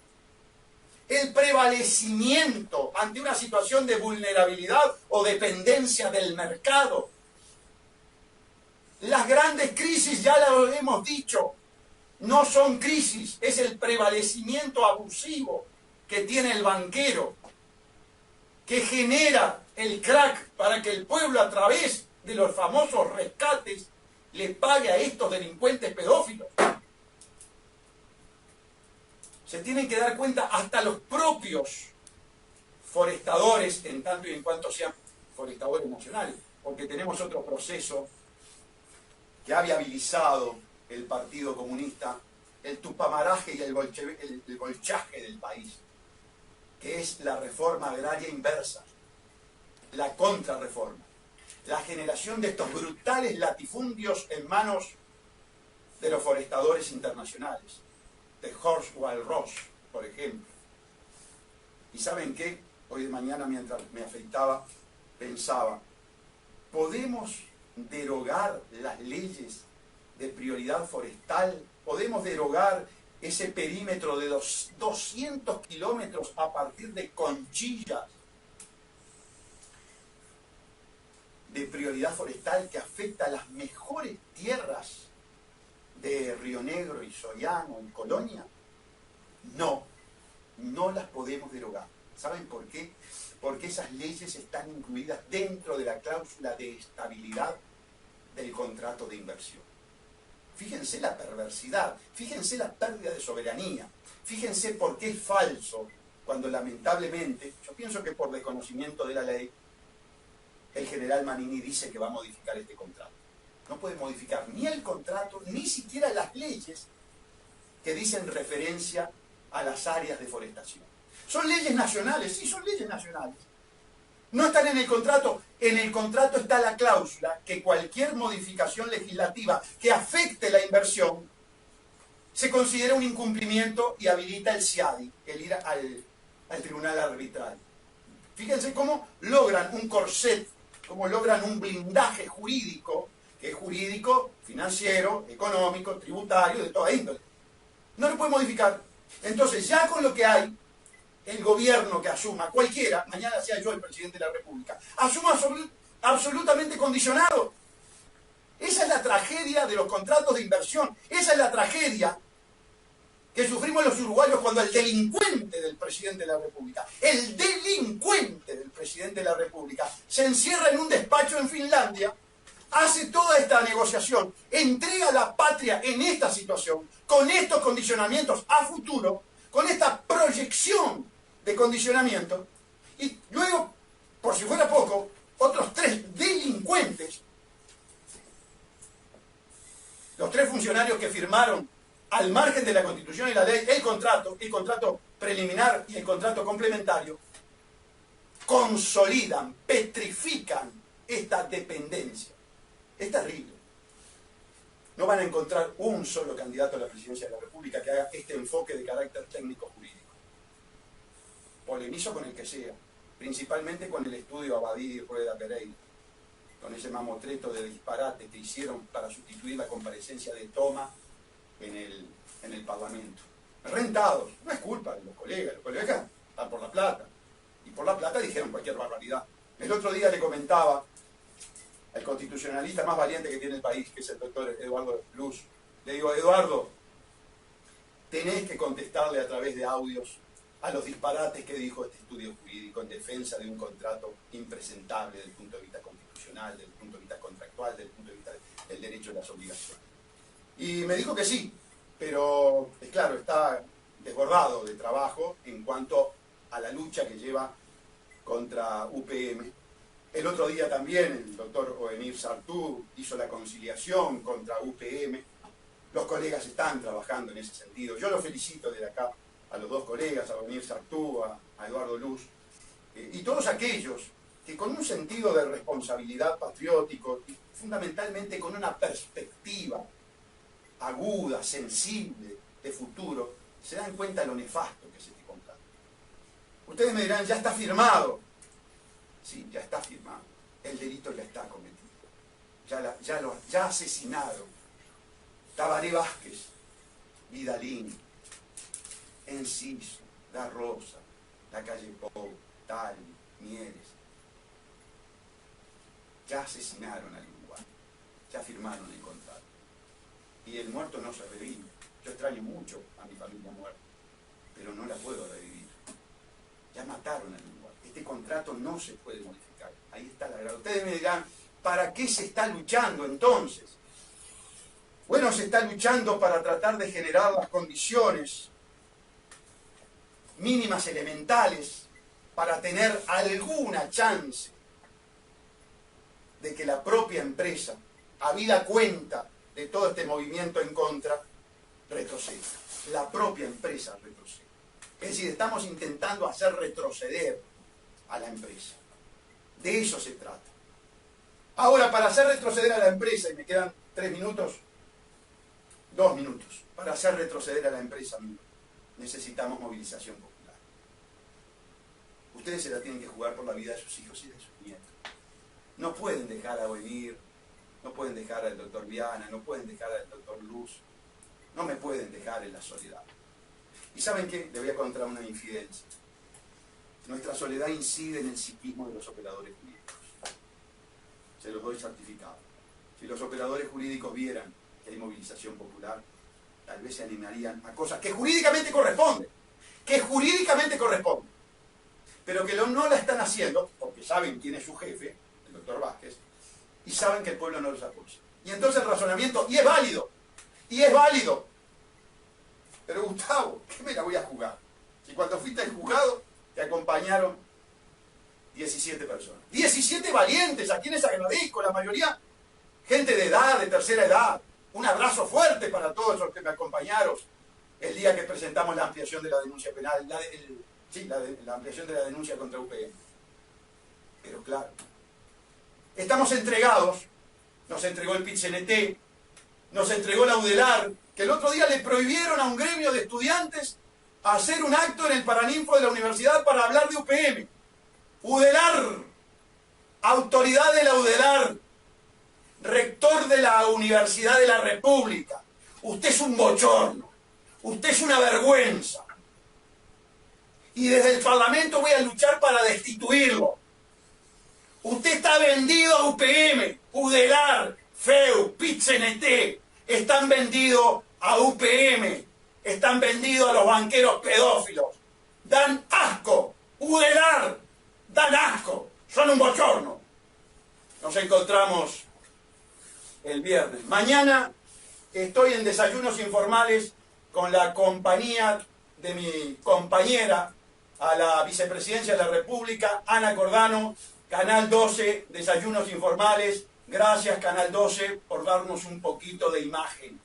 El prevalecimiento ante una situación de vulnerabilidad o dependencia del mercado. Las grandes crisis, ya lo hemos dicho, no son crisis, es el prevalecimiento abusivo que tiene el banquero, que genera el crack para que el pueblo, a través de los famosos rescates, le pague a estos delincuentes pedófilos. Se tienen que dar cuenta hasta los propios forestadores, en tanto y en cuanto sean forestadores nacionales, porque tenemos otro proceso que ha viabilizado el Partido Comunista, el tupamaraje y el bolchaje del país, que es la reforma agraria inversa, la contrarreforma, la generación de estos brutales latifundios en manos de los forestadores internacionales. de Horswell Ross, por ejemplo. ¿Y saben qué? Hoy de mañana, mientras me afeitaba, pensaba, ¿podemos derogar las leyes de prioridad forestal? ¿Podemos derogar ese perímetro de 200 kilómetros a partir de Conchillas de prioridad forestal que afecta a las mejores tierras de Río Negro y Sollano y Colonia? No, no las podemos derogar. ¿Saben por qué? Porque esas leyes están incluidas dentro de la cláusula de estabilidad del contrato de inversión. Fíjense la perversidad, fíjense la pérdida de soberanía, fíjense por qué es falso cuando lamentablemente, yo pienso que por desconocimiento de la ley, el general Manini dice que va a modificar este contrato. No puede modificar ni el contrato, ni siquiera las leyes que dicen referencia a las áreas de forestación. ¿Son leyes nacionales? Sí, son leyes nacionales. No están en el contrato. En el contrato está la cláusula que cualquier modificación legislativa que afecte la inversión se considera un incumplimiento y habilita el CIADI, el ir al tribunal arbitral. Fíjense cómo logran un corset, cómo logran un blindaje jurídico, que es jurídico, financiero, económico, tributario, de toda índole. No lo puede modificar. Entonces, ya con lo que hay, el gobierno que asuma, cualquiera, mañana sea yo el presidente de la República, asuma absolutamente condicionado. Esa es la tragedia de los contratos de inversión. Esa es la tragedia que sufrimos los uruguayos cuando el delincuente del presidente de la República, el delincuente del presidente de la República, se encierra en un despacho en Finlandia, hace toda esta negociación, entrega a la patria en esta situación, con estos condicionamientos a futuro, con esta proyección de condicionamiento, y luego, por si fuera poco, otros 3 delincuentes, los 3 funcionarios que firmaron al margen de la Constitución y la ley el contrato preliminar y el contrato complementario, consolidan, petrifican esta dependencia. Es terrible. No van a encontrar un solo candidato a la presidencia de la República que haga este enfoque de carácter técnico-jurídico. Polemizo con el que sea, principalmente con el estudio Abadí y Rueda Pereira, con ese mamotreto de disparate que hicieron para sustituir la comparecencia de Toma en el Parlamento. Rentados, no es culpa de los colegas están por la plata, y por la plata dijeron cualquier barbaridad. El otro día le comentaba al constitucionalista más valiente que tiene el país, que es el doctor Eduardo Luz, le digo, Eduardo, tenés que contestarle a través de audios a los disparates que dijo este estudio jurídico en defensa de un contrato impresentable desde el punto de vista constitucional, desde el punto de vista contractual, desde el punto de vista del derecho y las obligaciones. Y me dijo que sí, pero es claro, está desbordado de trabajo en cuanto a la lucha que lleva contra UPM. El otro día también el doctor Ovenir Sartú hizo la conciliación contra UPM. Los colegas están trabajando en ese sentido. Yo los felicito desde acá a los 2 colegas, a Ovenir Sartú, a Eduardo Luz, y todos aquellos que con un sentido de responsabilidad patriótico, y fundamentalmente con una perspectiva aguda, sensible, de futuro, se dan cuenta de lo nefasto que es este contrato. Ustedes me dirán, ya está firmado. Sí, ya está firmado. El delito ya está cometido. Ya asesinaron Tabaré Vázquez, Vidalín, Enciso, La Rosa, la calle Pou, Tali, Mieres. Ya asesinaron al Uruguay. Ya firmaron el contrato. Y el muerto no se revive. Yo extraño mucho a mi familia muerta, pero no la puedo revivir. Ya mataron al Uruguay. Este contrato no se puede modificar. Ahí está la verdad. Ustedes me dirán, ¿para qué se está luchando entonces? Bueno, se está luchando para tratar de generar las condiciones mínimas elementales para tener alguna chance de que la propia empresa, habida cuenta de todo este movimiento en contra, retroceda. La propia empresa retrocede. Es decir, estamos intentando hacer retroceder a la empresa. De eso se trata. Ahora, para hacer retroceder a la empresa, y me quedan 3 minutos, 2 minutos. Para hacer retroceder a la empresa necesitamos movilización popular. Ustedes se la tienen que jugar por la vida de sus hijos y de sus nietos. No pueden dejar a Ovenir, no pueden dejar al doctor Viana, no pueden dejar al doctor Luz, no me pueden dejar en la soledad. ¿Y saben qué? Le voy a contar una infidencia. Nuestra soledad incide en el psiquismo de los operadores jurídicos. Se los doy certificado. Si los operadores jurídicos vieran que hay movilización popular, tal vez se animarían a cosas que jurídicamente corresponden. Pero que no la están haciendo, porque saben quién es su jefe, el doctor Vázquez, y saben que el pueblo no los apoya. Y entonces el razonamiento, y es válido. Pero Gustavo, ¿qué me la voy a jugar? Si cuando fuiste al juzgado te acompañaron 17 personas. 17 valientes, a quienes agradezco, la mayoría gente de edad, de tercera edad. Un abrazo fuerte para todos los que me acompañaron el día que presentamos la ampliación de la denuncia penal, la ampliación de la denuncia contra UPM. Pero claro, estamos entregados, nos entregó el PIT-CNT, nos entregó la UDELAR, que el otro día le prohibieron a un gremio de estudiantes hacer un acto en el Paraninfo de la universidad para hablar de UPM. UDELAR, autoridad de la UDELAR, rector de la Universidad de la República. Usted es un bochorno, usted es una vergüenza. Y desde el Parlamento voy a luchar para destituirlo. Usted está vendido a UPM, UDELAR, FEU, PIT-CNT, están vendidos a UPM, están vendidos a los banqueros pedófilos. Dan asco, UDELAR, dan asco, son un bochorno. Nos encontramos el viernes. Mañana estoy en Desayunos Informales con la compañía de mi compañera a la vicepresidencia de la República, Ana Cordano, Canal 12, Desayunos Informales. Gracias, Canal 12, por darnos un poquito de imagen.